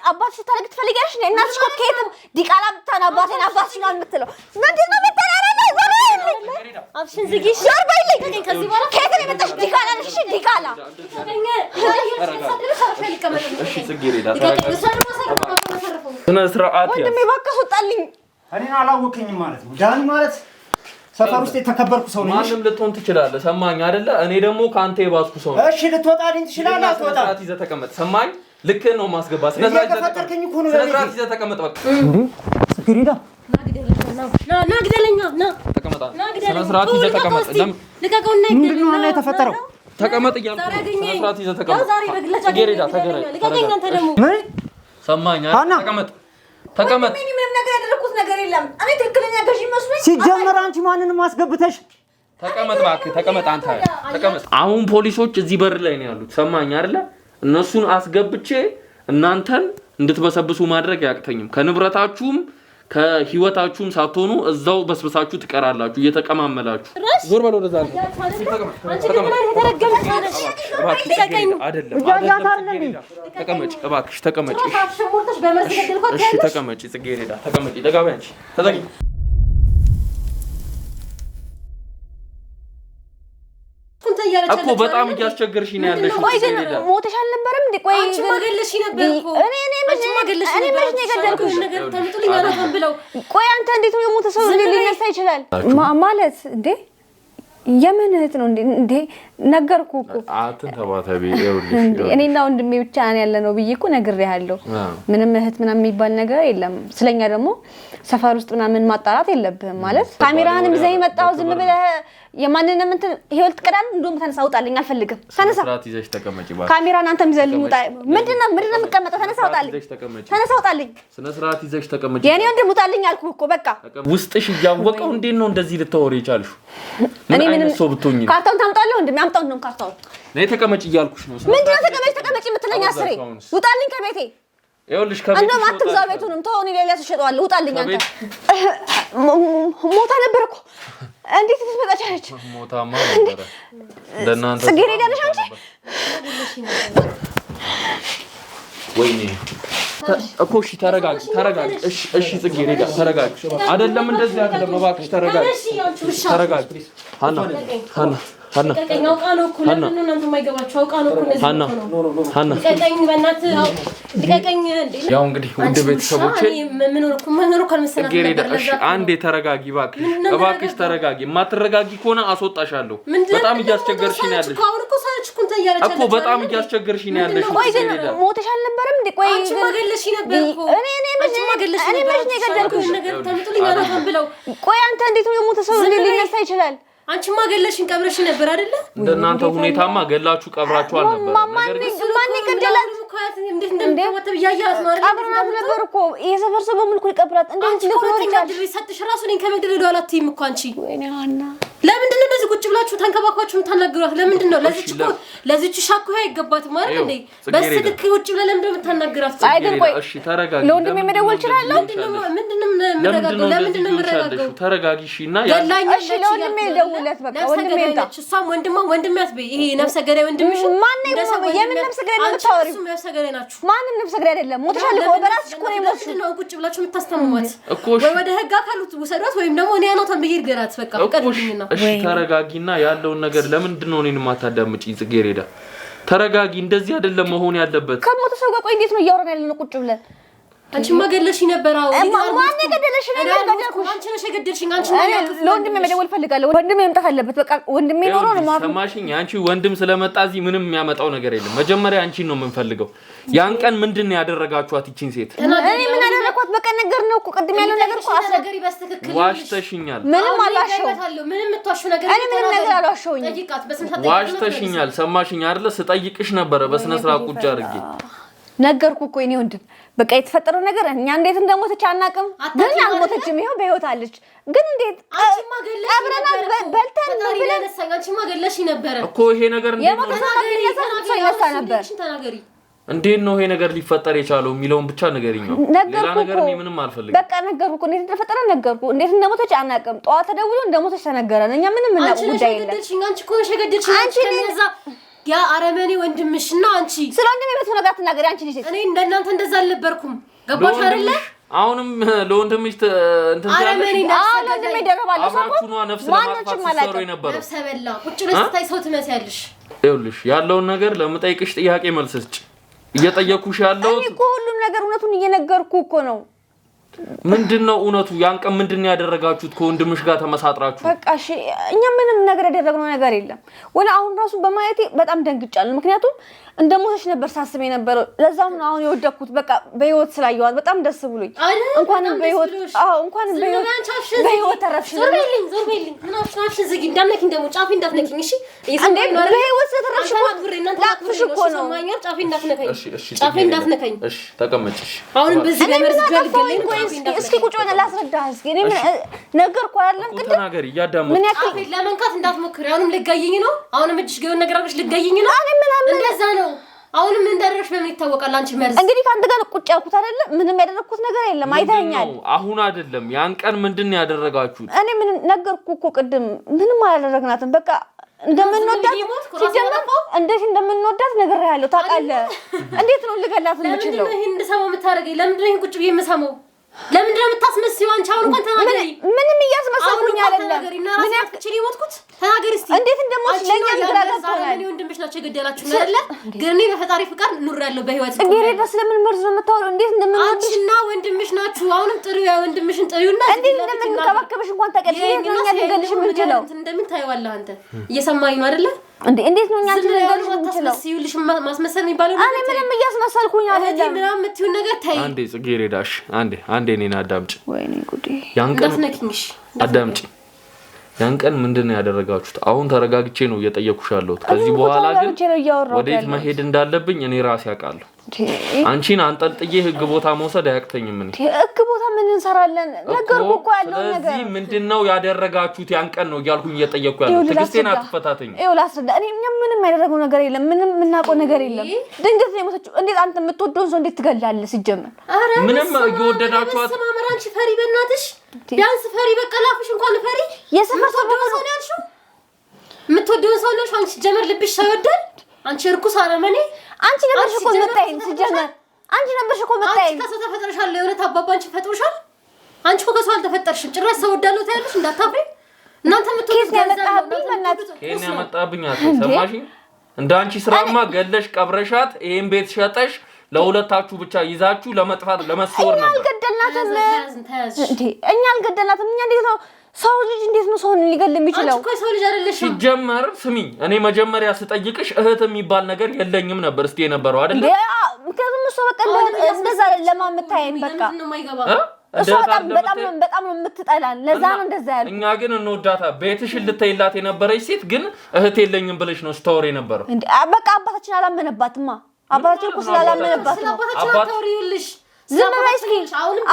አባትሽ ታረግ ትፈልጊያለሽ እንዴ? እናትሽ እኮ ከየትም ዲቃላ ብታና አባቴን አባትሽ ነው የምትለው። ምንድን ነው የምትጠራረው? አብሽን ዝጊሽ ሻርባይልኝ ከዚህ በኋላ ከየት ነው የመጣሽ? ዲቃላ ነሽ? እሺ ዲቃላ እሺ ጽጌረዳ ስነ ስርዓት ወንድሜ እባክህ ወጣልኝ። እኔን አላወቀኝም ማለት ነው። ዳኒ ማለት ሰፈር ውስጥ የተከበርኩ ሰው ነኝ። ማንም ልትሆን ትችላለህ። ሰማኝ አይደለ? እኔ ደግሞ ካንተ የባስኩ ሰው ነኝ። እሺ ልትወጣልኝ ትችላለህ። አትወጣ ስርዓት ይዘህ ተቀመጥ። ሰማኝ? ልክ ነው ማስገባት። ስነ ስርዓት ይዘህ ተቀመጥ። በቃ ጽጌረዳ ና ግደለኛ ና ተቀመጥ። ስነ ስርዓት ይዘህ ተቀመጥ። ልቀቀውና ምንድን ነው የተፈጠረው? ተቀመጥ እያልኩ ስነ ስርዓት ይዘህ ተቀመጥ። ጽጌረዳ ተገረኝ። ልቀቀኝ አንተ ደግሞ ሰማኝ አይደል? ተቀመጥ ተቀመጥ። እኔ ምንም ነገር ያደረኩት ነገር የለም። እኔ ትክክለኛ ገዢ መስሎኝ ሲጀመር አንቺ ማንንም አስገብተሽ ተቀመጥ እባክህ ተቀመጥ። አንተ ተቀመጥ። አሁን ፖሊሶች እዚህ በር ላይ ነው ያሉት። ሰማኝ አይደለ? እነሱን አስገብቼ እናንተን እንድትበሰብሱ ማድረግ ያቅተኝም። ከንብረታችሁም ከህይወታችሁም ሳትሆኑ እዛው በስብሳችሁ ትቀራላችሁ እየተቀማመላችሁ። ዞር በል ወደዛ። ተቀመጭ እባክሽ ተቀመጭ። እሺ ተቀመጭ ጽጌረዳ ተቀመጭ። ደጋቢ አንቺ ተዘጊ። እኮ በጣም እያስቸገርሽ ነው ያለሽው። ቆይ ግን ሞተሽ አልነበረም እንዴ? ቆይ አንቺ ማገለሽ ነበር እኮ እኔ መች ነው የገደልኩሽ? ቆይ አንተ እንዴት ነው የሞተ ሰው ሊነሳ ይችላል ማለት እንዴ? የምን እህት ነው እንዴ? ነገርኩ እኮ አትንተባተቢ። እኔና ወንድሜ ብቻ ያለ ነው ብዬ እኮ ነግሬሃለሁ። ምንም እህት ምናምን የሚባል ነገር የለም። ስለኛ ደግሞ ሰፈር ውስጥ ምናምን ማጣራት የለብህም ማለት ካሜራህን ይዘህ መጣው ዝም ብለህ የማንንም እንትን ህይወት ትቀዳል። እንደውም ተነሳ ውጣልኝ፣ አልፈልግም። ተነሳ ስርዓት ይዘሽ ተቀመጪ ባክ። ካሜራን አንተም ይዘልኝ ውጣ። ምንድነው የምትቀመጠው? ተነሳ ውጣልኝ፣ ተነሳ ውጣልኝ። ስነ ስርዓት ይዘሽ ተቀመጪ። የኔ ወንድም ውጣልኝ አልኩህ እኮ በቃ። ውስጥሽ እያወቀው እንዴት ነው እንደዚህ ልታወሪ የቻልሽው? እኔ ምንም ሰው ብትሆኚ ካርታውን ታምጣለህ ወንድም፣ ያምጣው ነው ካርታውን። ነይ ተቀመጪ እያልኩሽ ነው። ምንድነው ተቀመጪ የምትለኝ? አስሬ ውጣልኝ ከቤቴ። ይኸውልሽ ከቤት እንደውም አትግዛ ቤቱንም ተው። እኔ ሌላ ተሸጠዋለሁ። ውጣልኝ አንተ። ሞታ ነበር እኮ እንዴት ልትመጣ ቻለች? ሞታማ ነበር። ለእናንተ ጽጌረዳ ነሽ አንቺ? ወይኔ እኮ እሺ ተረጋጊ። እሺ ጽጌረዳ ተረጋጊ። አይደለም እንደዚህ አይደለም። እባክሽ ተረጋጊ። ሀና ቀቀኝ አውቃ ነው እኮ ለምን ነው እናንተ የማይገባችሁ? አውቃ ነው እኮ እንደዚህ ሀና ቀቀኝ በእናትህ ቀቀኝ እንዴ። ያው እንግዲህ ውድ ቤተሰቦቼ ምን ነው ካልመሰናት ጽጌረዳ እሺ አንዴ ተረጋጊ እባክሽ ተረጋጊ። የማትረጋጊ ከሆነ አስወጣሻለሁ። በጣም እያስቸገርሽ ነው ያለሽ እኮ በጣም እያስቸገርሽ ነው ያለሽ። ቆይ ግን ሞተሽ አልነበረም እንዴ? ቆይ አንቺ ማገለሽ ነበር እኮ እኔ መች ነው የገደልኩሽ? ነገር ታምጡልኝ አላታም ብለው። ቆይ አንተ እንዴት ነው የሞተ ሰው ሊነሳ ይችላል? አንቺ ማገለሽን ቀብረሽ ነበር አይደለ? እንደናንተ ሁኔታማ ገላችሁ ቀብራችሁ አልነበረ። ነገር ግን ማን ይገደላል? እንዴት እንደምትሞት ያያት ነው አይደል? ቀብረናት ነበር እኮ የሰፈር ሰው በሙሉ እኮ ይቀብራት። እንዴት ነው ይቻላል? ሰጥሽ ራሱ ነኝ ከመግደል ወደ ኋላ አትይም እኮ አንቺ። ወይኔ ሀና ለምንድን ነው እንደዚህ ቁጭ ብላችሁ ተንከባክባችሁ የምታናግሯት? ለምንድን ነው ለዚህች ሻኩ አይገባትም ማለት እንዴ? በስልክ ቁጭ ብለ ለምንድን ነው የምታናግራት? አይ ግን ቆይ እሺ ተረጋጊ። ለወንድሜ መደወል እችላለሁ? ምንድነው የምረጋጋው? ተረጋጊ። እሺና እሺ ለወንድሜ ልደውልለት በቃ። ወንድሜ እንታ እሷም ወንድሜ አትበይ። ይሄ ነፍሰ ገዳይ ወንድምሽ ማን ነው? የምን ነፍሰ ገዳይ ነው የምታወሪው? እሱም ነፍሰ ገዳይ ናችሁ። ማንም ነፍሰ ገዳይ አይደለም። ሞተሻል እኮ በራስሽ እኮ ነው የሞትሽው። ምንድነው ቁጭ ብላችሁ የምታስተምሟት? ወይ ወደ ህግ አካሉት ውሰዷት ወይም ደግሞ እኔ አናቷን ብዬ ልገራት በቃ ፈቀድልኝና። እሺ ተረጋጊና ያለውን ነገር ለምንድን ነው እኔን የማታዳምጪኝ? ጽጌረዳ ተረጋጊ። እንደዚህ አይደለም መሆን ያለበት። ከሞተ ሰው ጋር ቆይ እንዴት ነው እያወራን ያለነው ቁጭ ብለን? አንቺ ማገለሽ ነበር። አዎ ማን የገደለሽ? አንቺ ነሽ የገደልሽኝ። አንቺ ለወንድሜ መደወል ፈልጋለሁ። ወንድሜ መምጣት አለበት በቃ። ወንድሜ ኖሮ ነው ማለት ሰማሽኝ? አንቺ ወንድም ስለመጣ እዚህ ምንም የሚያመጣው ነገር የለም። መጀመሪያ አንቺን ነው የምንፈልገው። ያን ቀን ምንድን ነው ያደረጋችኋት ይቺን ሴት? እኔ ምን አደረኳት? በቃ ነገር ነው እኮ ቅድም ያለው ነገር እኮ አስነገሪ በስተክክል ዋሽተሽኛል። ምንም አላሸው። ምንም የምትዋሹ ነገር እኔ ምንም ነገር አላሸውኝ። ዋሽተሽኛል። ሰማሽኝ አይደለ? ስጠይቅሽ ነበረ በስነ ስርዓት ቁጭ አድርጌ ነገርኩ እኮ እኔ ወንድም በቃ የተፈጠረው ነገር እኛ እንዴት እንደሞተች አናውቅም፣ ግን አልሞተችም። ይሄው በህይወት አለች። ግን እንዴት አብረናት በልተን ነው ብለን አንቺ ማገለሽ ነበር እኮ ይሄ ነገር እንዴት ነው ይሄ ነገር ሊፈጠር የቻለው የሚለውን ብቻ ንገሪኝ ነው። ሌላ ነገር እኔ ምንም አልፈልግም። በቃ ነገርኩ እኮ እንዴት እንደተፈጠረ ነገርኩ። እንዴት እንደሞተች አናውቅም። ጠዋት ተደውሎ እንደሞተች ተነገረን። እኛ ምንም እናውቅ ጉዳይ የለም። አንቺ እኮ ነሽ የገደልሽኝ። አንቺ ያ አረመኔ ወንድምሽና አንቺ ስለ ወንድሜ መጥፎ ነገር አትናገሪ አንቺ ልጅ እኔ እንደናንተ እንደዛ አልነበርኩም ገባሽ አይደለ አሁንም ለወንድምሽ እንትን አረመኔ ወንድሜ ደረባለሁ አብራችሁ ነው ነፍስ ለማጥፋት ሰሩ የነበረው ነፍሰ በላ ቁጭ ብለሽ ስታይ ሰው ትመስያለሽ ይኸውልሽ ያለውን ነገር ለምጠይቅሽ ጥያቄ መልስ ስጭ እየጠየኩሽ ያለው እኔ እኮ ሁሉም ነገር እውነቱን እየነገርኩ እኮ ነው ምንድነው እውነቱ ያን ቀን ምንድነው ያደረጋችሁት ከወንድምሽ ጋር ተመሳጥራችሁ በቃ እሺ እኛ ምንም ነገር ያደረግነው ነገር የለም ወላ አሁን ራሱ በማየቴ በጣም ደንግጫለሁ ምክንያቱም እንደሞተሽ ነበር ሳስብ የነበረው ለዛም ነው አሁን የወደኩት በቃ በህይወት ስላየዋት በጣም ደስ ብሎኝ እንኳን በህይወት ተረፍሽ ዞር በይልኝ ምን አፍሽ ዝጊ እንዳትነኪኝ ደግሞ ጫፊ እንዳትነኪኝ እሺ እየሰማኝ ነው በህይወት ተረፍሽ ላክፍሽ እኮ ነው ጫፊ እንዳትነካኝ እሺ ተቀመጭሽ አሁን በዚህ ላይ መርዝ ገልገልኝ እስኪ ቁጭ ብለን ላስረዳህ እስኪ እኔ ነገርኩ አይደለም ቅድም ተናገሪ ያዳመጥ ጫፊ ለመንካት እንዳትሞክሪ አሁንም ልጋየኝ ነው አሁንም እጅሽ ገውን ነገር አድርገሽ ልጋየኝ ነው እንደዛ ነው አሁንም እንደረሽ በምን ይታወቃል አንቺ መርዝ እንግዲህ ካንተ ጋር ቁጭ ያልኩት አይደለ ምንም ያደረኩት ነገር የለም አይተኛል አሁን አይደለም ያን ቀን ምንድነው ያደረጋችሁት እኔ ምን ነገርኩ እኮ ቅድም ምንም አላደረግናትም በቃ እንደምንወዳት ሲጀመር እንዴት እንደምንወዳት ነግሬሃለሁ ታውቃለህ እንዴት ነው ልገላት የምችለው ለምን ይሄን እንደሰማው የምታረገኝ ለምን ይሄን ቁጭ ብዬ የምሰማው ለምን እንደምታስመስይው አንቺ አሁን እንኳን ተናገሪ ምንም እያስመሰልኩኝ አይደለም ምን ያክል ይሞትኩት ተናገሪ እስቲ እንዴት እንደሞት ለኛ ግራታታለ እኔ ወንድምሽ ናቸው የገደላችሁ ነው አይደለ ግን እኔ በፈጣሪ ፍቃድ ኑር ያለው በህይወት እንግዲህ ስለምን መርዝ ነው የምታወራው እንዴት እንደምንወድሽ አንቺና ወንድምሽ ናችሁ አሁንም ጥሩ ያ ወንድምሽን ጥዩና እንዴት እንደምንከባከብሽ እንኳን ተቀበል እንዴት ነው ልገልሽ የምንችለው እንደምን ታይዋለህ አንተ እየሰማኝ ነው አይደለ እንዴት ነው እኛን ልገልሽ የምንችለው ታስመስይልሽ ማስመሰል የሚባለው እኔ ምንም እያስመሰልኩኝ አይደለም ምናምን የምትይው ነገር ታይ አንዴ ጽጌረዳሽ አንዴ እኔን አዳምጪ ወይኔ ጉዴ ያን ቀን እንዳትነኪኝሽ አዳምጪ ያን ቀን ምንድነው ያደረጋችሁት አሁን ተረጋግቼ ነው እየጠየኩሽ ያለሁት ከዚህ በኋላ ግን ወዴት መሄድ እንዳለብኝ እኔ ራሴ አውቃለሁ አንቺን አንጠልጥዬ ህግ ቦታ መውሰድ አያቅተኝም እኔ ህግ ቦታ ምን እንሰራለን ነገርኩ እኮ ያለው ነገር ስለዚህ ምንድነው ያደረጋችሁት ያን ቀን ነው ያልኩኝ እየጠየቅኩ ያለው ትግስቴን አትፈታተኝ ላስረዳ እኔ ምንም ያደረገው ነገር የለም ምንም የምናውቀው ነገር የለም ድንገት ነው የሞተችው እንዴት አንተ የምትወደውን ሰው እንዴት ትገላለህ ሲጀመር ምንም እየወደዳችኋት ሰማመር አንቺ ፈሪ በእናትሽ ቢያንስ ፈሪ በቃ ላፍሽ እንኳን ፈሪ የሰፈር ሰው ነው ያልሽው የምትወደውን ሰው ነው አንቺ ጀመር ልብሽ ሳይወደድ አንቺ እርኩስ አረመኔ አንቺ ነበርሽ እኮ መጣይን ሲጀመር አንቺ ነበርሽ እኮ መጣይን አንቺ ከሰው ተፈጥረሻል የሆነ ታባባ አንቺ ፈጥሮሻል አንቺ እኮ ከሰው አልተፈጠርሽም ጭራሽ ሰው ወዳለው ታያለሽ እንዳታፍሪ እናንተ የምትወዱት ያመጣብኝ በእናትሽ ከኔ ያመጣብኝ አትሰማሽ እንዳንቺ ስራማ ገለሽ ቀብረሻት ይሄን ቤት ሸጠሽ ለሁለታችሁ ብቻ ይዛችሁ ለመጥፋት ለመስወር ነበር አልገደልናትም እንዴ እኛ አልገደልናትም እኛ እንዴት ነው ሰው ልጅ እንዴት ነው ሰውን ሊገል የሚችለው አንቺ እኮ ሰው ልጅ አይደለሽ ሲጀመር ስሚኝ እኔ መጀመሪያ ስጠይቅሽ እህት የሚባል ነገር የለኝም ነበር እስቲ የነበረው አይደል ምክንያቱም እሱ በቃ እንደዛ ለማምታየን በቃ እሱ በጣም ነው የምትጠላን ለዛ ነው እንደዛ ያለው እኛ ግን እንወዳታ ቤትሽን ልትይላት የነበረች ሴት ግን እህት የለኝም ብለሽ ነው ስታወሪ የነበረው እንዴ በቃ አባታችን አላመነባትማ አባታችን እኮ ስላላመነባት ነው አባታችን አታውሪውልሽ ዝም በይ እስኪ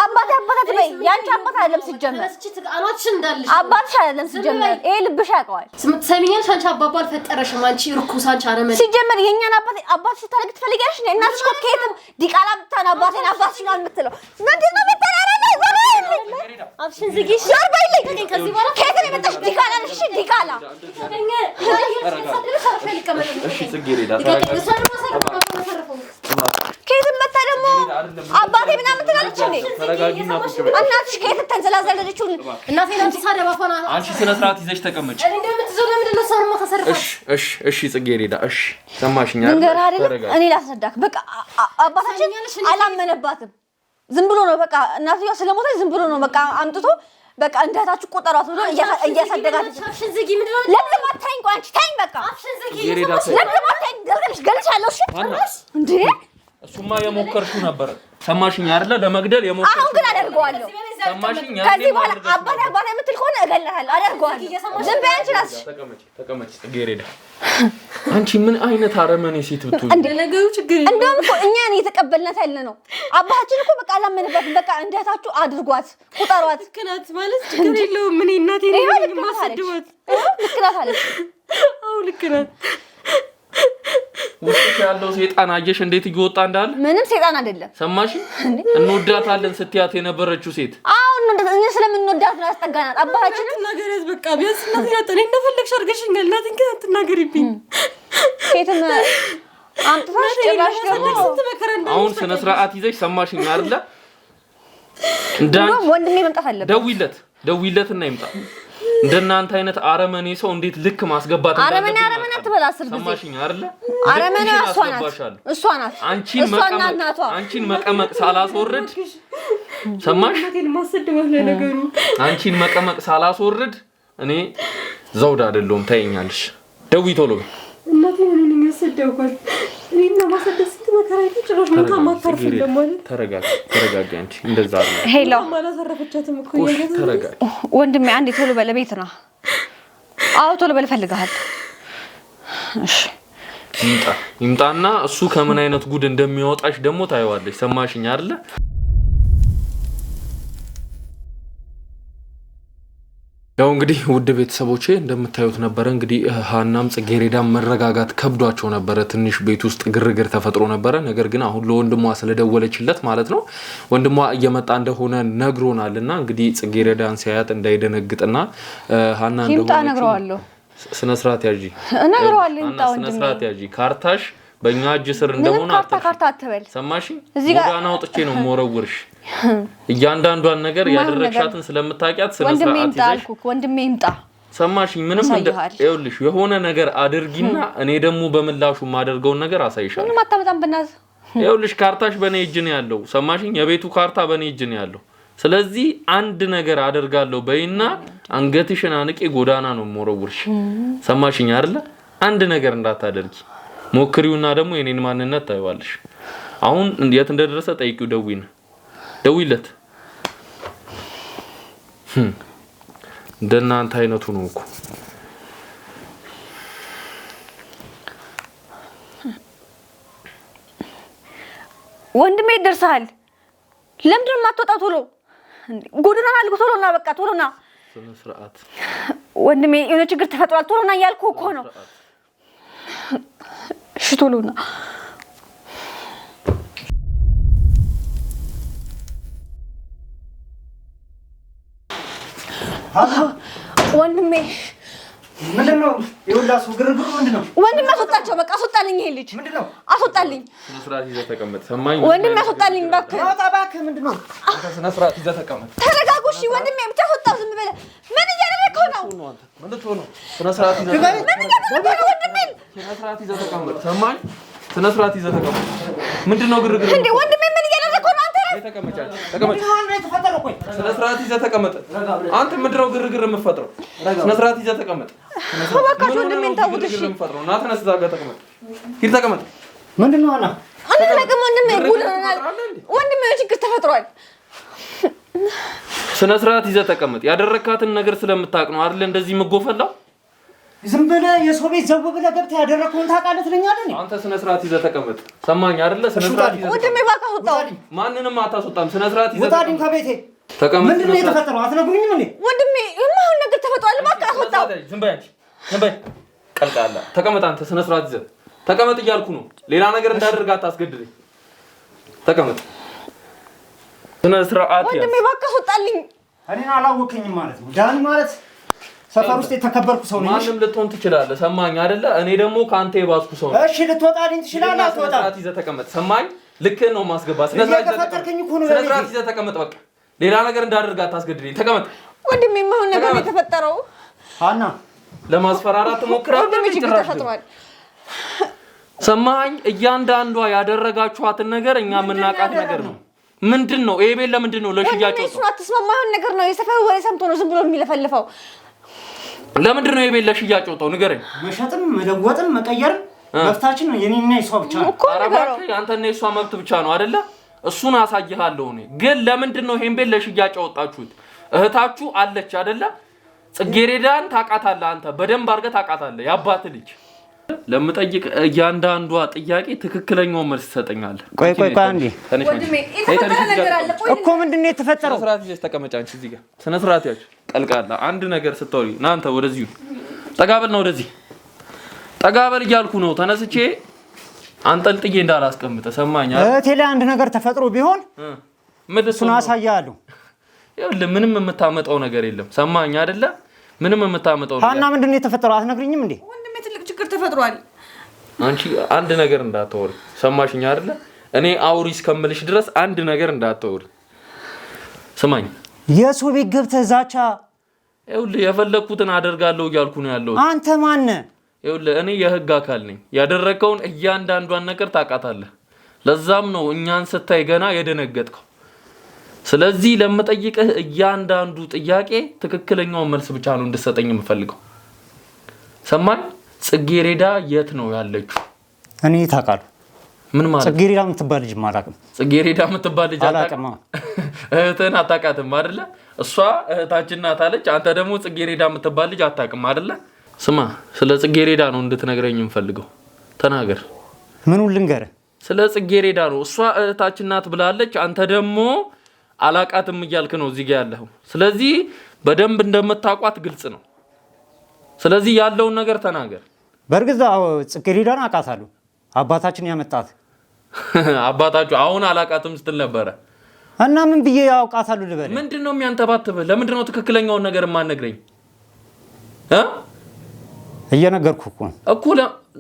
አባት በይ ያንቺ አባት አይደለም ሲጀመር አናችን እንዳልሽ አባትሽ አይደለም ሲጀመር ይሄ ልብሽ ያውቀዋል ሰሚኛል አንቺ አባባ አልፈጠረሽም አንቺ ርኩስ አንቺ አረመኔ ሲጀመር የኛን አባትሽ ታለቅ ትፈልጊያለሽ ነው እናትሽ እኮ ከየትም ዲቃላ ብታና አባትሽ ነው የምትለው ምንድን ነው የምትጠራረው አፍሽን ዝጊሽ ዞር በይልኝ ከዚህ በኋላ ከየትም የመጣሽ ዲቃላ ነሽ ዲቃላ እሺ ጽጌረዳ ከየትም መጣ ደግሞ አባቴ ምናምን ትላለች እንዴ ተረጋጊና ቁጭ በይ እናትሽ ከየትም ተንዘላዘለችው እናቴ ለአንቺ ሳደባፋና አንቺ ስነ ስርዓት ይዘሽ ተቀመጭ እኔ እንደምትዘው ለምንድን ነው ሰውማ ተሰርፋሽ እሺ ጽጌረዳ እሺ ሰማሽኝ አይደል እኔ ላስረዳክ በቃ አባታችን አላመነባትም ዝም ብሎ ነው በቃ እናትየዋ ስለሞተች ዝም ብሎ ነው በቃ አምጥቶ በቃ እንደታችሁ ቆጠራት ብሎ እያሳደጋት አፍሽን ዝጊ ምንድን ነው ለምን አታይኝ ቆይ አንቺ ታይኝ በቃ አፍሽን ዝጊ ለምን አታይኝ ገልሻለሁ እሺ እንዴ እሱማ የሞከርሽው ነበር ሰማሽኝ አይደለ ለመግደል የሞከርሽው አሁን ግን አደርገዋለሁ ሰማሽኝ ከዚህ በኋላ አባቴ የምትል ከሆነ እገለሃለሁ አደርገዋለሁ ዝም በይ አንቺ እራስሽ ተቀመጭ ጽጌረዳ አንቺ ምን አይነት አረመኔ ሴት ብትሆኚ እንደ ነገሩ ችግር እንደውም እኮ እኛን እየተቀበልናት ያለ ነው አባታችን እኮ በቃ አላመንበትም በቃ እንደታችሁ አድርጓት ቁጠሯት ልክናት ማለት ችግር የለውም ምን እናቴ ነኝ ማሰድዋት ልክናት አለች አው ልክናት ውስጥ ያለው ሰይጣን አየሽ እንዴት እየወጣ እንዳለ ምንም ሰይጣን አይደለም ሰማሽ እንወዳታለን ስትያት የነበረችው ሴት አሁን እኛ ስለምንወዳት ነው ያስጠጋናት አባታችን ተናገሪያት በቃ ቢያንስ እናቴ እንደፈለግሽ አድርገሽኛል እናቴን ግን አትናገሪብኝ ሴትም አምጥታሽ ጭራሽ ደግሞ አሁን ስነ ስርዓት ይዘሽ ሰማሽኝ አይደለ? እንዳንቺ ወንድሜ መምጣት አለበት። ደውይለትና ይምጣ። እንደናንተ አይነት አረመኔ ሰው እንዴት ልክ ማስገባት አረመኔ አትበላ። 10 ጊዜ ሰማሽኝ አይደለ? አረመኔ እሷ ናት። አንቺን መቀመቅ ሳላስወርድ ሰማሽ? አንቺን መቀመቅ ሳላስወርድ እኔ ዘውድ አይደለሁም። ታየኛለሽ። ደውይ ቶሎ በይ። እናቴ ምን ነው የሚያሰደውኳል? እኔና ማሰደስ ትመከራለች። ጭራሽ ሞታ ማታርፍ እንደማለት። ተረጋጊ አንቺ። እንደዛ አይደለም። ሄሎ ማለት አረፈቻትም እኮ ተረጋጊ ወንድሜ። አንዴ ቶሎ በለ ቤት ነው። አዎ ቶሎ በለ ፈልጋለሁ። እሺ ይምጣና እሱ ከምን አይነት ጉድ እንደሚያወጣሽ ደግሞ ታይዋለሽ። ሰማሽኝ አይደለ? ያው እንግዲህ ውድ ቤተሰቦቼ እንደምታዩት ነበር። እንግዲህ ሀናም ጽጌሬዳም መረጋጋት ከብዷቸው ነበር። ትንሽ ቤት ውስጥ ግርግር ተፈጥሮ ነበር። ነገር ግን አሁን ለወንድሟ ስለደወለችለት ማለት ነው ወንድሟ እየመጣ እንደሆነ ነግሮናልና እንግዲህ ጽጌሬዳን ሲያያት እንዳይደነግጥና ሀና እንደሆነ ነግረዋለሁ። ስነ ስርዓት ያዢ ነግረዋለሁ። ይምጣው ወንድሜ። ስነ ስርዓት ያዢ ካርታሽ በእኛ እጅ ስር እንደሆነ ካርታ አትበል። ሰማሽኝ? ጎዳና አውጥቼ ነው የምወረውርሽ። እያንዳንዷን ነገር ያደረግሻትን ስለምታውቂያት ስነ ስርዓት ይዘሽ ወንድሜ ይምጣ። ሰማሽኝ? ምንም ይኸውልሽ የሆነ ነገር አድርጊና እኔ ደግሞ በምላሹ ማደርገውን ነገር አሳይሻለሁ። ምንም አታመጣም በእናትህ። ይኸውልሽ ካርታሽ በኔ እጅ ነው ያለው። ሰማሽኝ? የቤቱ ካርታ በኔ እጅ ነው ያለው። ስለዚህ አንድ ነገር አደርጋለሁ በይና አንገትሽን አንቄ ጎዳና ነው የምወረውርሽ። ሰማሽኝ አይደለ? አንድ ነገር እንዳታደርጊ ሞክሪውና ደግሞ የኔን ማንነት ታይዋለሽ። አሁን የት እንደደረሰ ጠይቂው። ደውይለት። እንደናንተ አይነቱ ነው እኮ ወንድሜ ይደርሳል። ለምንድን ነው የማትወጣው? ቶሎ ጎዳና አልኩ። ቶሎና በቃ ቶሎና። ስነ ስርዓት ወንድሜ የሆነ ችግር ተፈጥሯል። ቶሎና እያልኩ እኮ ነው። እሺ ቶሎና። ወንድሜ ምንድነው? ይውላሱ ግርግሩ ምንድነው? ወንድሜ አስወጣቸው። በቃ አስወጣልኝ። ይሄ ልጅ ምንድነው? አስወጣልኝ። ስነ ስርዓት ይዘህ ተቀመጥ። ሰማኝ? ወንድሜ አስወጣልኝ እባክህ። እባክህ ምንድነው? ስነ ስርዓት ይዘህ ተቀመጥ። ተረጋጉ። እሺ ወንድሜ ብቻ አስወጣው። ዝም ብለህ ምን እያደረግከው ነው? ምን ልትሆን ነው? ስነ ስርዓት ይዘህ ተቀመጥ። ወንድሜ ስነ ስርዓት ይዘህ ተቀመጥ። ሰማኝ? ስነ ስርዓት ይዘህ ተቀመጥ። ምንድነው ግርግር? እንዴ ወንድሜ ምን እያደረግከው ነው? አንተ ተቀመጥ። ስነ ስርዓት ይዘህ ተቀመጥ። አንተ ምንድነው ግርግር የምትፈጥረው? ስነ ስርዓት ይዘህ ተቀመጥ። እባክህ ወንድሜን ተውት። እሺ ና ተነስ፣ እዛ ጋር ተቀመጥ። ሂድ ተቀመጥ። ምንድነው? አና አንለቅም። ወንድሜ ጉልናል። ወንድሜ ችግር ተፈጥሯል። ስነ ስርዓት ይዘህ ተቀመጥ። ያደረካትን ነገር ስለምታውቅ ነው አይደል እንደዚህ የምጎፈላው? ዝም ብለህ የሰው ቤት ዘው ብለህ ገብተህ ያደረከውን ታውቃለህ ትለኛለህ። አንተ ስነ ስርዓት ይዘህ ተቀመጥ። ሰማኝ አይደለ? ስነ ስርዓት ይዘህ ወንድሜ እባክህ አስወጣው። ማንንም አታስወጣም። ስነ ስርዓት ይዘህ ወጣልኝ ከቤቴ ተቀመጥ። ምንድነው የተፈጠረው? አትነግሩኝም እንዴ? ወንድሜ የማይሆን ነገር ተፈጥሯል። እባክህ አስወጣው። ዝም በይ አንቺ፣ ዝም በይ ቀልቃላ። ተቀመጥ አንተ ስነ ስርዓት ይዘህ ተቀመጥ እያልኩ ነው። ሌላ ነገር እንዳደርግ አታስገድደኝ። ተቀመጥ። ስነ ስርዓት ወንድሜ እባክህ አስወጣልኝ። እኔን አላወቀኝም ማለት ነው። ዳኒ ማለት ሰፈር ውስጥ የተከበርኩ ሰው ነኝ። ማንም ልትሆን ትችላለህ። ሰማኝ አይደለ? እኔ ደግሞ ካንተ የባስኩ ሰው ነኝ። እሺ ልትወጣልኝ ትችላለህ። አትወጣም። ስነ ስርዓት ይዘህ ተቀመጥ። ሰማኝ? ልክህን ነው ማስገባት። ስነ ስርዓት ይዘህ ተቀመጥ። በቃ ሌላ ነገር እንዳደርግ አታስገድደኝ። ተቀመጥ። ወንድሜ የማይሆን ነገር ነው የተፈጠረው። ሀና ለማስፈራራት ትሞክራለህ? ወንድሜ ችግር ተፈጥሯል። ሰማኝ? እያንዳንዷ ያደረጋችኋትን ነገር እኛ የምናውቃት ነገር ነው። ምንድነው ይሄ ቤት? ለምንድን ነው ለሽያጭ ወጣው? እሱን አትስማማ። የማይሆን ነገር ነው። የሰፈር ወሬ ሰምቶ ነው ዝም ብሎ የሚለፈልፈው። ለምንድን ነው ይሄ ቤት ለሽያጭ ወጣው? ንገረኝ። መሸጥም መለወጥም መቀየርም መብታችን ነው። የኔና የሷ ብቻ ነው እኮ ነገሩ። አንተና የሷ መብት ብቻ ነው አይደለ? እሱን አሳይሃለሁ እኔ። ግን ለምንድን ነው ይሄን ቤት ለሽያጭ ወጣችሁት? እህታችሁ አለች አይደለ? ጽጌሬዳን ታውቃታለህ አንተ፣ በደንብ አድርገህ ታውቃታለህ። ያባት ልጅ ለምጠይቅ እያንዳንዷ ጥያቄ ትክክለኛው መልስ ትሰጠኛለህ። ቆይ አንዴ ወንድሜ የተፈጠረ ነገር አለ። ቆይ እኮ ምንድነው የተፈጠረው? ስነ ስርዓት ይዘሽ ተቀመጭ። አንቺ እዚህ ጋር ስነ ስርዓት ያዥ። ቀልቃላ አንድ ነገር ስትወሪ ና አንተ ወደዚህ ጠጋበል ነው፣ ወደዚህ ጠጋበል እያልኩ ነው። ተነስቼ አንጠልጥዬ እንዳላስቀምጥ ሰማኝ አይደል? እቴ ላይ አንድ ነገር ተፈጥሮ ቢሆን እሱን አሳያለሁ። ይኸውልህ ምንም የምታመጣው ነገር የለም። ሰማኝ አይደለ? ምንም የምታመጣው ነገር ሀና ምንድነው የተፈጠረው? አትነግሪኝም እንዴ? ወንድሜ ትልቅ ችግር ተፈጥሯል። አንቺ አንድ ነገር እንዳታወሪ ሰማሽኝ አይደለ? እኔ አውሪ እስከምልሽ ድረስ አንድ ነገር እንዳታወሪ ስማኝ። የሰው ቤት ገብተህ ዛቻ ይኸውልህ የፈለኩትን አደርጋለሁ እያልኩ ነው ያለው። አንተ ማን ነህ? ይኸውልህ እኔ የህግ አካል ነኝ። ያደረከውን እያንዳንዷን ነገር ታውቃታለህ። ለዛም ነው እኛን ስታይ ገና የደነገጥከው። ስለዚህ ለምጠይቅህ እያንዳንዱ ጥያቄ ትክክለኛውን መልስ ብቻ ነው እንድትሰጠኝ የምፈልገው። ሰማኝ? ጽጌሬዳ የት ነው ያለችው? እኔ ታውቃለህ? ምን ማለት? ጽጌሬዳ የምትባል ልጅ አላውቅም። ጽጌሬዳ የምትባል ልጅ አላውቅም። እህትህን አታውቃትም አይደለ? እሷ እህታችን ናት አለች። አንተ ደግሞ ጽጌሬዳ የምትባል ልጅ አታውቅም አይደለ? ስማ፣ ስለ ጽጌሬዳ ነው እንድትነግረኝ የምፈልገው። ተናገር። ምኑን ልንገርህ? ስለ ጽጌሬዳ ነው። እሷ እህታችን ናት ብላለች። አንተ ደግሞ አላውቃትም እያልክ ነው እዚህ ጋር ያለኸው። ስለዚህ በደንብ እንደምታውቋት ግልጽ ነው። ስለዚህ ያለውን ነገር ተናገር። በእርግጥ ጽጌሬዳን አውቃታለሁ። አባታችን ያመጣት አባታችሁ አሁን አላውቃትም ስትል ነበረ እና ምን ብዬ አውቃታለሁ ልበል? ምንድነው የሚያንተባትብህ? ለምንድነው ትክክለኛውን ነገር የማትነግረኝ? እየነገርኩህ እኮ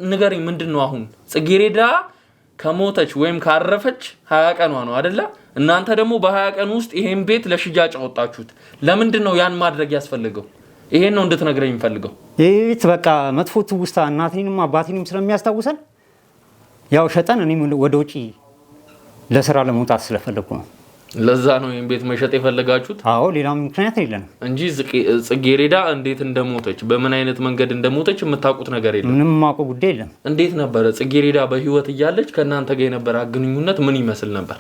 ንገረኝ። ምንድነው አሁን ጽጌሬዳ ከሞተች ወይም ካረፈች 20 ቀኗ ነው አይደለ? እናንተ ደግሞ በ20 ቀን ውስጥ ይሄን ቤት ለሽያጭ አወጣችሁት። ለምንድነው ያን ማድረግ ያስፈልገው? ይሄን ነው እንድትነግረኝ የምፈልገው። ይሄ ቤት በቃ መጥፎ ትውስታ እናቴንም አባቴንም ስለሚያስታውሰን ያው ሸጠን እኔም ወደ ውጪ ለስራ ለመውጣት ስለፈለኩ ነው። ለዛ ነው ይሄን ቤት መሸጥ የፈለጋችሁት? አዎ፣ ሌላ ምክንያት የለንም እንጂ ጽጌሬዳ እንዴት እንደሞተች በምን አይነት መንገድ እንደሞተች የምታውቁት ነገር የለም? ምንም የማውቀው ጉዳይ የለም። እንዴት ነበረ ጽጌሬዳ በህይወት እያለች ከእናንተ ጋር የነበረ ግንኙነት ምን ይመስል ነበር?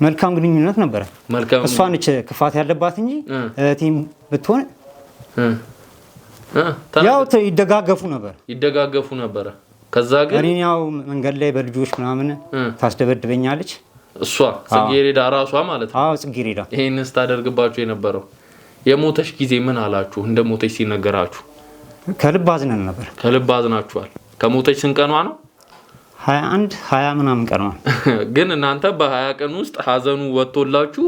መልካም ግንኙነት ነበረ። መልካም። እሷ ነች ክፋት ያለባት እንጂ እህቴም ብትሆን ያው ይደጋገፉ ነበር። ከዛ ግን እኔ ያው መንገድ ላይ በልጆች ምናምን ታስደበድበኛለች። እሷ ጽጌሬዳ ራሷ ማለት ነው? አዎ ጽጌሬዳ። ይሄንን ስታደርግባችሁ የነበረው የሞተች ጊዜ ምን አላችሁ? እንደ ሞተች ሲነገራችሁ ከልብ አዝነን ነበር። ከልብ አዝናችኋል? ከሞተች ስንት ቀኗ ነው? 20 ምናምን ቀኗ። ግን እናንተ በ20 ቀን ውስጥ ሀዘኑ ወጥቶላችሁ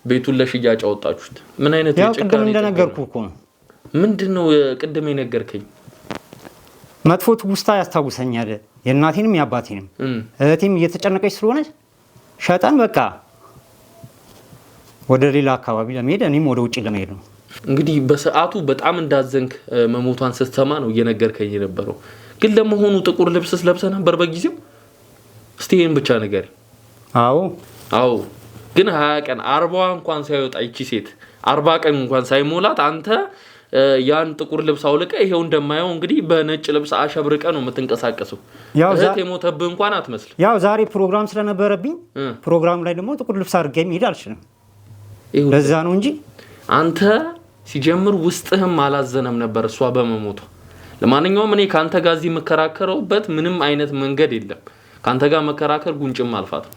ቤቱን ለሽያጭ አወጣችሁት። ምን አይነት ያው ቅድም እንደነገርኩህ እኮ ነው። ምንድነው ቅድም የነገርከኝ? መጥፎ ትውስታ ያስታውሰኛል፣ የእናቴንም የአባቴንም። እህቴም እየተጨነቀች ስለሆነ ሸጠን በቃ ወደ ሌላ አካባቢ ለመሄድ እኔም ወደ ውጭ ለመሄድ ነው። እንግዲህ በሰዓቱ በጣም እንዳዘንክ መሞቷን ስትሰማ ነው እየነገርከኝ የነበረው። ግን ለመሆኑ ጥቁር ልብስስ ለብሰህ ነበር በጊዜው? እስቲ ይሄን ብቻ ንገረኝ። አዎ። ግን 20 ቀን 40 እንኳን ሳይወጣ ይቺ ሴት 40 ቀን እንኳን ሳይሞላት አንተ ያን ጥቁር ልብስ አውልቀ ይሄው እንደማየው እንግዲህ በነጭ ልብስ አሸብርቀ ነው የምትንቀሳቀሰው። እህት የሞተብህ እንኳን አትመስል። ያው ዛሬ ፕሮግራም ስለነበረብኝ ፕሮግራም ላይ ደግሞ ጥቁር ልብስ አድርጌ መሄድ አልችልም። ለዛ ነው እንጂ አንተ ሲጀምር ውስጥህም አላዘነም ነበር እሷ በመሞቷ። ለማንኛውም እኔ ካንተ ጋር እዚህ መከራከረውበት ምንም አይነት መንገድ የለም። ካንተ ጋር መከራከር ጉንጭም አልፋት ነው።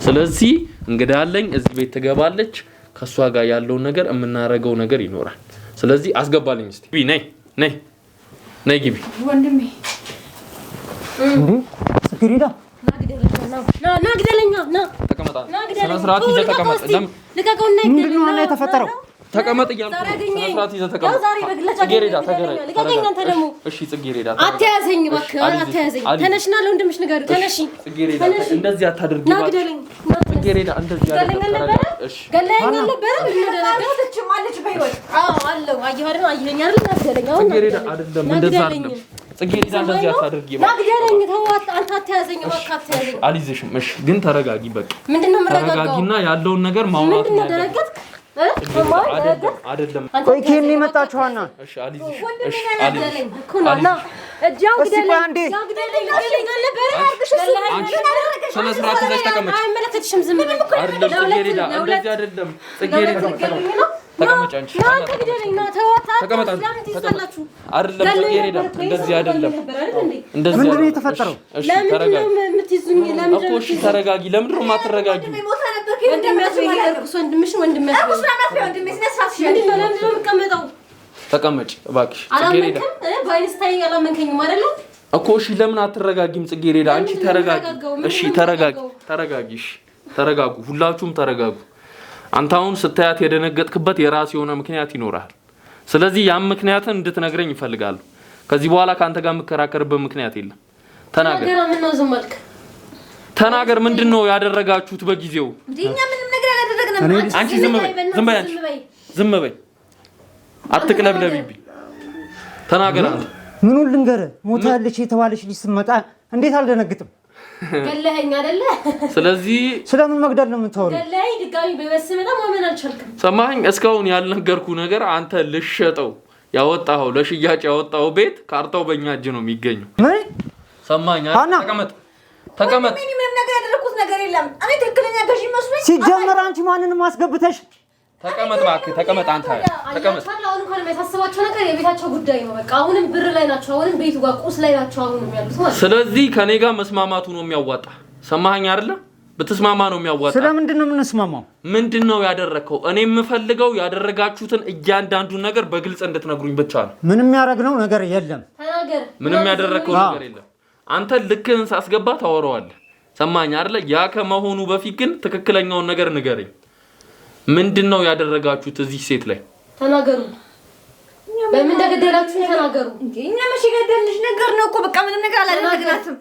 ስለዚህ እንግዳ አለኝ፣ እዚህ ቤት ትገባለች። ከሷ ጋር ያለውን ነገር የምናረገው ነገር ይኖራል። ስለዚህ አስገባልኝ እስቲ። ነይ ግቢ ወንድሜ። ጽጌሬዳ ናግደለኛ ተቀመጣ። ስነ ስርዓት ይዘህ ተቀመጥ። ልቀቀውና ምንድነው እና የተፈጠረው? ተቀመጥ እያልኩ ስነ ስርዓት ይዘህ ተቀመጥ። ጽጌሬዳ ልቀቀኝ። አንተ ደግሞ እሺ ጽጌሬዳ አትያዘኝ እባክህ፣ አትያዘኝ። ተነሽና ለወንድምሽ ንገሪው። ተነሺ ጽጌሬዳ፣ እንደዚህ አታድርጊ። ናግደለኝ ጽጌሬዳ፣ እንደዚህ አታድርጊ። እሺ ገለኝ ነበር እንደነገርኩሽ ማለት በህይወት አለው። አየህ አይደል? አየኸኝ አይደል? ናግደለኝ። አሁን ጽጌሬዳ አይደለም፣ እንደዛ አይደለም። ጽጌሬዳ እንደዚህ አታድርጊ። ናግደለኝ። ተዋት። አንተ አትያዘኝ እባክህ፣ አትያዘኝ። አልይዝሽም። እሺ ግን ተረጋጊ። በቃ ምንድነው የምረጋጋው? ተረጋጊና ያለውን ነገር ማውራት ነው። አይደለም ቆይ ከኔ መጣችሁ ሀና። እሺ አልይዝሽ። እሺ አልይዝሽ እኮ ነው። እጃው ግደለኝ። ስነ ስርዓት ይዘሽ ተቀመጭ። አይመለከትሽም። ዝም ብለሽ አይደለም ጽጌሬዳ፣ እንደዚህ አይደለም ጽጌሬዳ። ተቀመጭ አንቺ። ተቀመጥ። አይደለም ጽጌሬዳ፣ እንደዚህ አይደለም። እንደዚህ ምንድን ነው የተፈጠረው? እሺ ተረጋጊ እኮ። እሺ ተረጋጊ። ለምንድን ነው የማትረጋጊ? ተቀመጭ እባክሽ ጽጌሬዳ። እኮ እሺ ለምን አትረጋጊም ጽጌሬዳ? አንቺ ተረጋጊ። እሺ ተረጋጊ። እሺ ተረጋጉ፣ ሁላችሁም ተረጋጉ። አንተ አሁን ስታያት የደነገጥክበት የራስ የሆነ ምክንያት ይኖራል። ስለዚህ ያን ምክንያትን እንድትነግረኝ ይፈልጋሉ። ከዚህ በኋላ ካንተ ጋር መከራከርበት ምክንያት የለም። ተናገር ምን ነው ዝም አልክ? ተናገር ምንድነው ያደረጋችሁት በጊዜው? እኛ ምንም ነገር ያደረግነው አንቺ ዝም በይ አትቅለብለብኝ። ተናገር አንተ ምኑን ልንገርህ? ሞታለች የተባለች ልጅ ስትመጣ እንዴት አልደነግጥም? ገለኸኝ አይደለ? ስለዚህ ስለምን መግደል ነው የምታወሪው? ገለኸኝ ድጋሚ በበስመጣ ማመን አልቻልክም። ሰማኸኝ? እስካሁን ያልነገርኩ ነገር አንተ ልሸጠው ያወጣው ለሽያጭ ያወጣው ቤት ካርታው በእኛ እጅ ነው የሚገኘው። ምን ሰማኸኝ? ተቀመጥ። እኔ ምንም ነገር ያደረኩት ነገር የለም። እኔ ትክክለኛ ገዢ መስሎኝ ሲጀመር አንቺ ማንንም አስገብተሽ ተቀመጥ እባክህ ተቀመጥ። አንተ ተቀመጥ። አሁን እንኳን የሚያሳስባቸው ነገር የቤታቸው ጉዳይ ነው። በቃ አሁንም ብር ላይ ናቸው። አሁንም ቤቱ ጋር ቁስ ላይ ናቸው አሁንም ያሉት ማለት። ስለዚህ ከኔ ጋር መስማማቱ ነው የሚያዋጣ። ሰማኸኝ አይደለ? ብትስማማ ነው የሚያዋጣ። ስለምንድን ነው የምንስማማው? ምንድነው ያደረከው? እኔ የምፈልገው ያደረጋችሁትን እያንዳንዱን ነገር በግልጽ እንድትነግሩኝ ብቻ ነው። ምንም ያደረግነው ነገር የለም። ተናገር። ምንም ያደረከው ነገር የለም። አንተ ልክህን ሳስገባ ታወራዋለህ። ሰማኸኝ አይደለ? ያ ከመሆኑ በፊት ግን ትክክለኛውን ነገር ንገረኝ። ምንድነው ያደረጋችሁት እዚህ ሴት ላይ? ተናገሩ። በምን እንደገደላችሁ ተናገሩ። እኛ መቼ ገደልሽ ነገር ነው እኮ በቃ ምንም ነገር አላደረግናትም።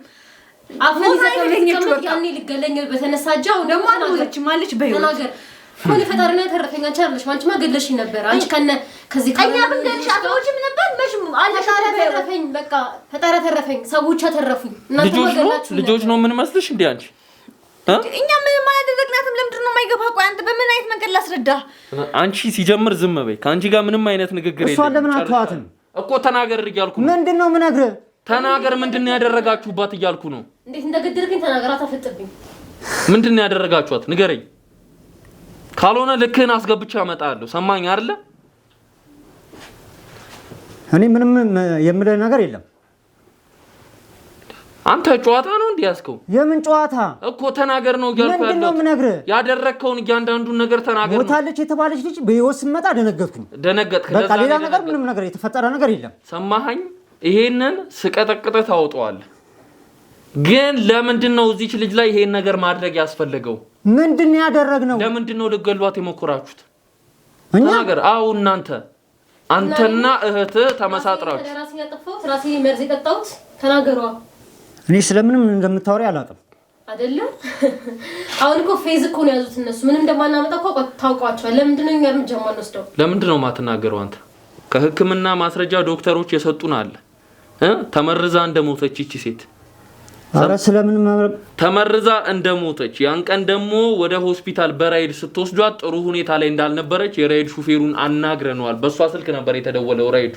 አሁን ይዘከለኝሽ በቃ ያኔ ልገለኝ በተነሳጃው ደግሞ አልሞተች ማለች በህይወት ተናገር። ኮኒ ፈጣሪና ተረፈኛ ቻለሽ አንቺማ ገለሽኝ ነበር። አንቺ ከዚህ ከኛ ብንገልሽ አትሞችም ነበር። መሽም ተረፈኝ በቃ ፈጣሪ ተረፈኝ። ሰዎች ተረፉኝ። እናንተ መገላችሁ ልጆች ነው ምን መስልሽ እንዴ አንቺ? እኛ ምንም አላደረግናትም። ለምንድን ነው የማይገባ? ቆይ አንተ በምን አይነት መንገድ ላስረዳ? አንቺ ሲጀምር ዝም በይ። ከአንቺ ጋር ምንም አይነት ንግግር የለም። እሷ ለምን አትዋትም እኮ? ተናገር እያልኩ ነው። ምንድነው የምነግርህ? ተናገር። ምንድነው ያደረጋችሁባት እያልኩ ነው። እንዴት እንደገደልከኝ ተናገር። አታፈጥብኝ። ምንድነው ያደረጋችኋት ንገረኝ። ካልሆነ ልክህን አስገብቼ አመጣለሁ። ሰማኝ አይደለ? እኔ ምንም የምልህ ነገር የለም። አንተ ጨዋታ ነው እንዴ ያስከው? የምን ጨዋታ እኮ ተናገር ነው እያልኩ ያለው። ምንድነው የምነግርህ? ያደረከውን እያንዳንዱን ነገር ተናገር ነው። ሞታለች የተባለች ልጅ በህይወት ስትመጣ ደነገጥኩኝ። ደነገጥክ? በቃ ሌላ ነገር ምንም ነገር የተፈጠረ ነገር የለም። ሰማኸኝ? ይሄንን ስቀጠቅጥህ ታወጣዋለህ። ግን ለምንድን ነው እዚች ልጅ ላይ ይሄን ነገር ማድረግ ያስፈልገው? ምንድነው ያደረግነው? ለምንድን ነው ልገሏት የሞከራችሁት? ተናገር። አው አንተና እህትህ ተመሳጥራችሁ ራሴን ያጠፋሁት ራሴን መርዝ የጠጣሁት ተናገሯ። እኔ ስለምንም እንደምታወሪ አላውቅም አይደለም። አሁን እኮ ፌዝ እኮ ነው ያዙት እነሱ። ምንም እንደማናመጣ እኮ ታውቋቸዋል። ለምንድን ነው እኛ እርምጃ የማንወስደው? ለምንድን ነው የማትናገረው አንተ? ከህክምና ማስረጃ ዶክተሮች የሰጡን አለ። ተመርዛ እንደሞተች ይቺ ሴት አረ ስለምን ተመርዛ እንደሞተች ያን ቀን ደግሞ ወደ ሆስፒታል በራይድ ስትወስዷት ጥሩ ሁኔታ ላይ እንዳልነበረች የራይድ ሹፌሩን አናግረነዋል። በሷ ስልክ ነበር የተደወለው። ራይዱ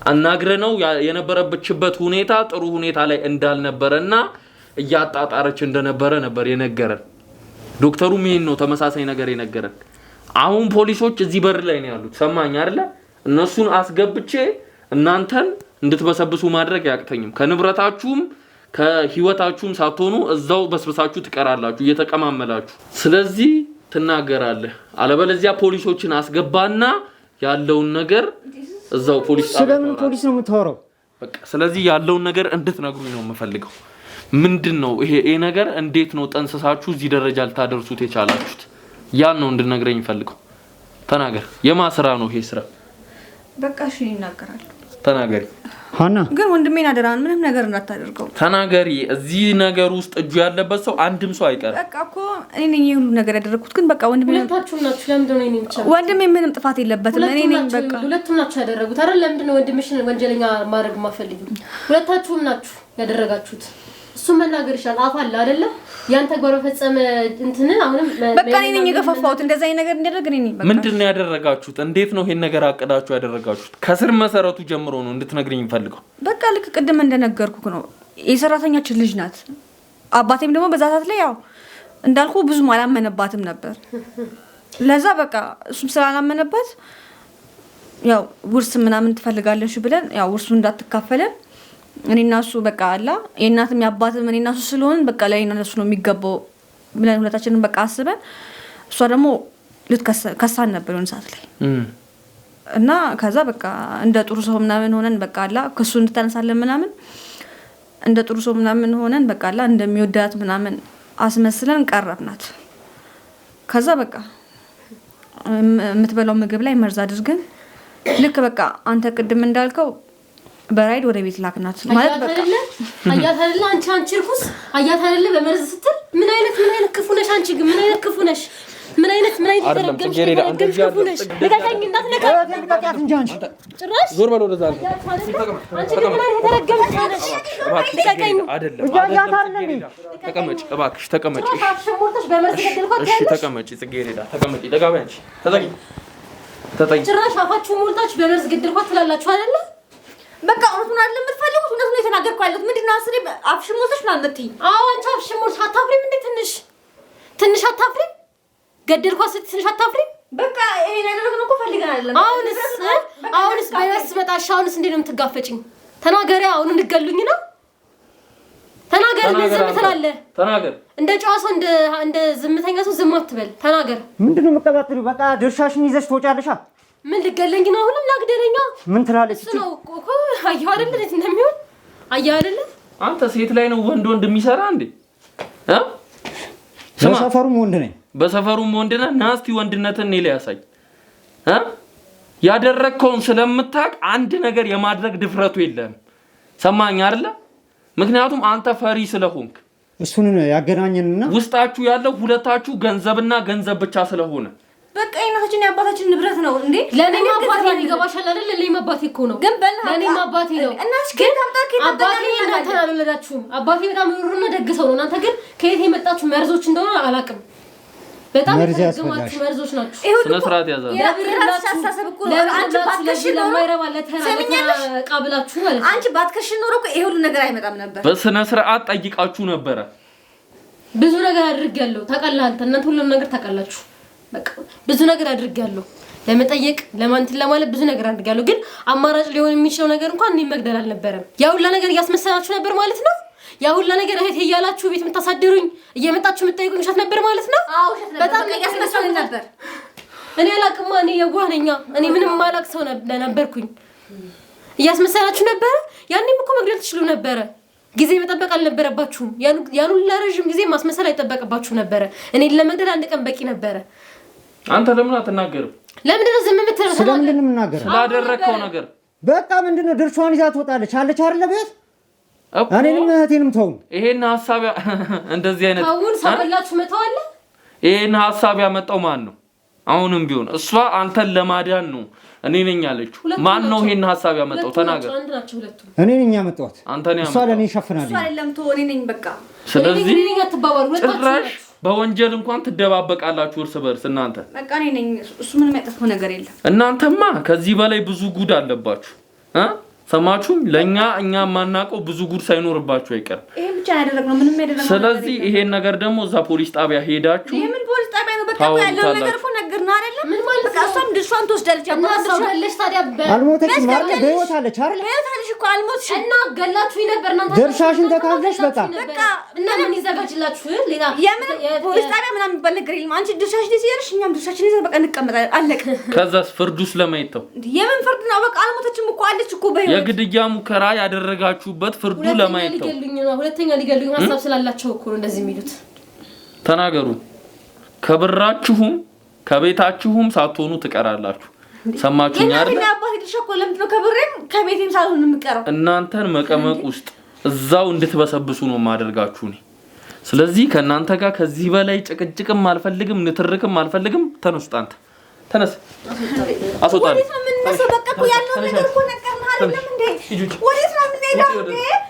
አናግረነው የነበረችበት ሁኔታ ጥሩ ሁኔታ ላይ እንዳልነበረና እያጣጣረች እንደነበረ ነበር የነገረን። ዶክተሩም ይሄን ነው ተመሳሳይ ነገር የነገረን። አሁን ፖሊሶች እዚህ በር ላይ ነው ያሉት። ሰማኝ አይደለ? እነሱን አስገብቼ እናንተን እንድትበሰብሱ ማድረግ ያቅተኝም። ከንብረታችሁም ከህይወታችሁም ሳትሆኑ እዛው በስብሳችሁ ትቀራላችሁ እየተቀማመላችሁ። ስለዚህ ትናገራለህ። አለበለዚያ ፖሊሶችን አስገባና ያለውን ነገር እዛው ፖሊስ ስለምን ፖሊስ ነው የምታወራው? በቃ ስለዚህ ያለውን ነገር እንድትነግሩኝ ነው የምፈልገው። ምንድነው ይሄ ነገር? እንዴት ነው ጠንሰሳችሁ እዚህ ደረጃ ልታደርሱት የቻላችሁት? ያን ነው እንድነግረኝ ፈልገው። ተናገር። የማስራ ነው ይሄ ስራ? በቃ እሺ ይናገራል። ተናገሪ ሃና። ግን ወንድሜን አደራን ምንም ነገር እንዳታደርገው። ተናገሪ። እዚህ ነገር ውስጥ እጁ ያለበት ሰው አንድም ሰው አይቀርም። በቃ እኮ እኔ ነኝ ሁሉ ነገር ያደረኩት። ግን በቃ ወንድሜ ሁለታችሁም ናችሁ። ለምንድን ነው እኔ ብቻ? ወንድሜ ምንም ጥፋት የለበትም። እኔ ነኝ በቃ ሁለቱም ናችሁ ያደረጉት አይደል? ለምንድን ነው ወንድምሽን ወንጀለኛ ማድረግ ማፈልጉ? ሁለታችሁም ናችሁ ያደረጋችሁት። እሱ መናገር ይችላል። አፍ አለ አይደለ? ያን ተግባር ፈጸመ እንትን አሁንም በቃ እኔ ነኝ የገፋፋሁት እንደዛ አይነት ነገር እንዲያደርግ እኔ ነኝ። በቃ ምንድነው ያደረጋችሁት? እንዴት ነው ይሄን ነገር አቀዳችሁ ያደረጋችሁት? ከስር መሰረቱ ጀምሮ ነው እንድትነግሪኝ ፈልገው። በቃ ልክ ቅድም እንደነገርኩክ ነው። የሰራተኛችን ልጅ ናት። አባቴም ደግሞ በዛ ሰዓት ላይ ያው እንዳልኩ ብዙም አላመነባትም ነበር። ለዛ በቃ እሱም ስላላመነባት ያው ውርስ ምናምን ትፈልጋለሽ ብለን ያው ውርሱ እንዳትካፈለን እኔና እሱ በቃ አላ የእናትም ያባትም እኔና እሱ ስለሆን በቃ ላይ እነሱ ነው የሚገባው ብለን ሁለታችንን በቃ አስበን እሷ ደግሞ ልትከሳን ነበር የሆነ ሰዓት ላይ እና ከዛ በቃ እንደ ጥሩ ሰው ምናምን ሆነን በቃ አላ ከሱ እንድታነሳለን ምናምን እንደ ጥሩ ሰው ምናምን ሆነን በቃ አላ እንደሚወዳት ምናምን አስመስለን ቀረብናት። ከዛ በቃ የምትበላው ምግብ ላይ መርዝ አድርገን ልክ በቃ አንተ ቅድም እንዳልከው በራይድ ወደ ቤት ላክናት ማለት በቃ አያት አይደለ አንቺ እርኩስ አያት አይደለ በመርዝ ስትል ምን አይነት ክፉ ነሽ አንቺ ግን ምን አይነት ክፉ ነሽ ምን አይነት ተረገምሽ ክፉ ነሽ ለጋጋኝ እንዳትነካት እንጂ አንቺ ጭራሽ ዞር በል ወደዛ አንቺ ግን ምን አይነት ተረገምሽ ነሽ ለጋጋኝ አይደለም ተቀመጭ እባክሽ ተቀመጭ አሽሞርተሽ በመርዝ ገደልኳት እሺ ተቀመጭ ጽጌረዳ ተቀመጪ ደጋቢ አንቺ ተጠቂ ጭራሽ አፋችሁ ሞልታችሁ በመርዝ ገደልኳት ትላላችሁ አይደለ በቃ እውነቱን አይደለም የምትፈልጉት እውነቱን የተናገርኩ ያለሁት ምንድነው አስሬ አፍሽን ሞልተሽ ምናምን የምትይኝ አዎ አንቺ አፍሽን ሞልተሽ አታፍሪም እንዴ ትንሽ አታፍሪም ገደልኳት ስትይ ትንሽ አታፍሪም በቃ ይሄን ያደረግነው እኮ ፈልገን አይደለም አሁንስ በመርዝ መጣሽ አሁንስ እንዴት ነው የምትጋፈጪኝ ተናገሪ አሁን እንድገሉኝ ነው ተናገር ዝም ትላለህ ተናገር እንደ ጨዋ ሰው እንደ ዝምተኛ ሰው ዝም አትበል ተናገር ምንድነው መቀባጥሪ በቃ ድርሻሽን ይዘሽ ትወጫለሻ ምን ልገለኝ ነው አሁንም ላግደለኛ ምን ትላለች እሱ ነው እኮ አየሁ አይደል እንዴት እንደሚሆን አየሁ አይደል አንተ ሴት ላይ ነው ወንድ የሚሰራ እንዴ በሰፈሩም ወንድ ነኝ በሰፈሩም ወንድ ነህ ናስቲ ወንድነትን እኔ ላይ ያሳይ ያደረግከውን ስለምታውቅ አንድ ነገር የማድረግ ድፍረቱ የለም ሰማኝ አይደለ ምክንያቱም አንተ ፈሪ ስለሆንክ እሱን ያገናኘንና ውስጣችሁ ያለው ሁለታችሁ ገንዘብና ገንዘብ ብቻ ስለሆነ በቃ የእናታችን የአባታችን ንብረት ነው እንዴ ለኔ አባቴ ይገባሻል አይደል ለኔ አባቴ እኮ ነው ግን ለኔ አባቴ ነው እናንተ ግን አባቴ እናንተ አልወለዳችሁም አባቴ በጣም ሩሩና ደግ ሰው ነው እናንተ ግን ከየት የመጣችሁ መርዞች እንደሆነ አላውቅም በጣም የተገማችሁ መርዞች ናችሁ ስነ ስርዓት ያዛል አንቺ ባትከሽን ኖሮ ቃብላችሁ ማለት አንቺ ባትከሽን ኖሮ ይሄ ሁሉ ነገር አይመጣም ነበር በስነ ስርዓት ጠይቃችሁ ነበረ ብዙ ነገር አድርጌያለሁ ታውቃለህ አንተ እናንተ ሁሉ ነገር ታውቃላችሁ በቃ ብዙ ነገር አድርጌያለሁ ለመጠየቅ ለማንት ለማለት ብዙ ነገር አድርጌያለሁ ግን አማራጭ ሊሆን የሚችለው ነገር እንኳን እኔ መግደል አልነበረም ያ ሁሉ ነገር ያስመሰላችሁ ነበር ማለት ነው ያ ሁሉ ነገር እህቴ እያላችሁ ቤት የምታሳድሩኝ እየመጣችሁ የምትጠይቁኝ ውሸት ነበር ማለት ነው አዎ ውሸት ነበር በጣም ያስመሰሉኝ ነበር እኔ አላቅማ እኔ የዋህ ነኝ እኔ ምንም ማላቅ ሰው ነበርኩኝ እያስመሰላችሁ ነበር ያኔም እኮ መግደል ትችሉ ነበር ጊዜ መጠበቅ አልነበረባችሁም ያን ሁሉ ረጅም ጊዜ ማስመሰል አይጠበቅባችሁ ነበር እኔ ለመግደል አንድ ቀን በቂ ነበር አንተ ለምን አትናገርም ለምን ነው ዝም የምትለው ስለምን እንናገር ስላደረከው ነገር በቃ ምንድነው ድርሻዋን ይዛ ትወጣለች አለች አይደል ቤት እኔንም እህቴንም ተው ይሄን ሐሳብ እንደዚህ አይነት አሁን ሰበላችሁ መተዋለ ይሄን ሐሳብ ያመጣው ማን ነው አሁንም ቢሆን እሷ አንተን ለማዳን ነው እኔ ነኝ ያለችው ማን ነው ይሄን ሐሳብ ያመጣው ተናገር አንድ ናቸው ሁለቱ እኔ ነኝ ያመጣሁት አንተ ነኝ እሷ ለኔ ሸፍናለች እሷ አይደለም ተው እኔ ነኝ በቃ ስለዚህ እኔ ነኝ አትባባሉ ጭራሽ በወንጀል እንኳን ትደባበቃላችሁ እርስ በርስ እናንተ በቃ እኔ ነኝ እሱ ምንም ያጠፋው ነገር የለም እናንተማ ከዚህ በላይ ብዙ ጉድ አለባችሁ ሰማችሁኝ ለኛ እኛ ማናቀው ብዙ ጉድ ሳይኖርባችሁ አይቀር ይሄ ብቻ ያደረግነው ምንም ያደረግነው ስለዚህ ይሄን ነገር ደግሞ እዛ ፖሊስ ጣቢያ ሄዳችሁ ይሄ ምን ፖሊስ ጣቢያ ነው በቃ ያለው ነገር እኮ ነገር ነው አይደል ምን ማለት በቃ እሷም ድርሻን ትወስዳለች አባታለሽ ታዲያ አልሞተችም ማለት በህይወት አለች አይደል በህይወት አለሽ እኮ አልሞትሽ እና ገላችሁ ነበር እናንተ ድርሻሽን ተካፍለሽ በቃ እና ምን ይዘጋጅላችሁ ሌላ የምን ፖሊስ ጣቢያ ምናምን የሚባል ነገር የለም አንቺ ድርሻሽ ይዘሽ እኛም ድርሻችን ይዘን በቃ እንቀመጣለን አለቀ ከዛስ ፍርዱስ ለማይተው የምን ፍርድ ነው በቃ አልሞተችም እኮ አለች እኮ በህይወት የግድያ ሙከራ ያደረጋችሁበት ፍርዱ ለማይተው ሁለተኛ ሊገሉኝ ሐሳብ ስላላቸው እኮ ነው እንደዚህ የሚሉት ተናገሩ ከብራችሁም ከቤታችሁም ሳትሆኑ ትቀራላችሁ ሰማችሁኝ አይደል እና አባቴ ልሽኮ ለምንድነው ከብሬም ከቤቴም ሳልሆን የምቀረው እናንተን መቀመቅ ውስጥ እዛው እንድትበሰብሱ ነው ማደርጋችሁ ነኝ ስለዚህ ከናንተ ጋር ከዚህ በላይ ጭቅጭቅም አልፈልግም ንትርክም አልፈልግም ተነስጣ አንተ ተነስ አስወጣ ወዴት ነው የምንነሳው በቃ ያለው ነገር እኮ ነገር አይደለም እንዴ ወዴት ነው የምንሄደው